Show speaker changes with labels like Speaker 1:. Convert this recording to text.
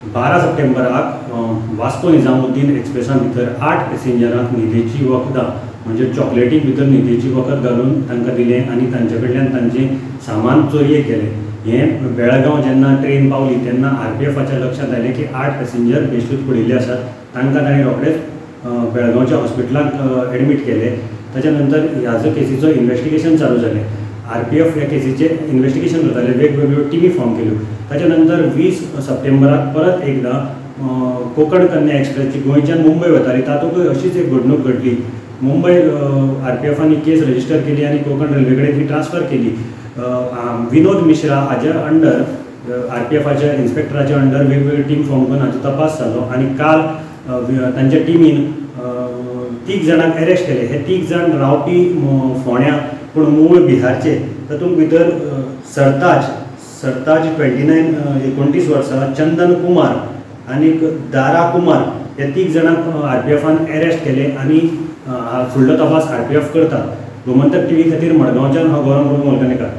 Speaker 1: 12 सप्टेंबराक वास्को निजामुद्दीन एक्सप्रेसा भितर 8 पॅसेंजरांक न्हिदेची वखदां म्हणजे चॉकलेटी भितर न्हिदेची वखद घालून तांकां दिलें आनी तांचे कडल्यान तांचें सामान चोरयेक गेलें। हें बेळगांव जेन्ना ट्रेन पावली तेन्ना RPFच्या लक्षांत आयलें की 8 पॅसेंजर बेशूध पडिल्ले आसात। तांकां ताणें रोखडेंच बेळगांवच्या हॉस्पिटलांत एडमीट केलें। ताच्या नंतर ह्या केसीचो इन्वेस्टिगेशन चालू जालें। RPF ह्या केसीचें इन्वेस्टिगेशन करताले, वेगवेगळ्यो टिमी फॉर्म केल्यो। ताच्या नंतर 20 सप्टेंबराक परत एकदां कोकण कन्या एक्सप्रेसची गोंयच्यान मुंबय वताली तातूंतय अशीच एक घडणूक घडली। मुंबय RPFनी केस रजिस्टर केली आनी कोकण रेल्वे कडेन ती ट्रान्सफर केली। विनोद मिश्रा हाच्या अंडर RPFच्या इन्स्पेक्टराच्या अंडर वेगवेगळी टीम फॉर्म करून हाचो तपास जालो आनी काल तांच्या टिमीन 3 जाणांक अरेस्ट केले। हे 3 जाण रावपी फोंड्या पूण मूळ बिहारचे। तातूंत भितर सरताज 29 वर्सां, चंदन कुमार आनी दारा कुमार ह्या 3 जाणांक RPFन अरेस्ट केले आनी फुडलो तपास RPF करता। गोमंतक टीव्ही खातीर मडगांवच्यान हांव गौरव मोलकणेकार।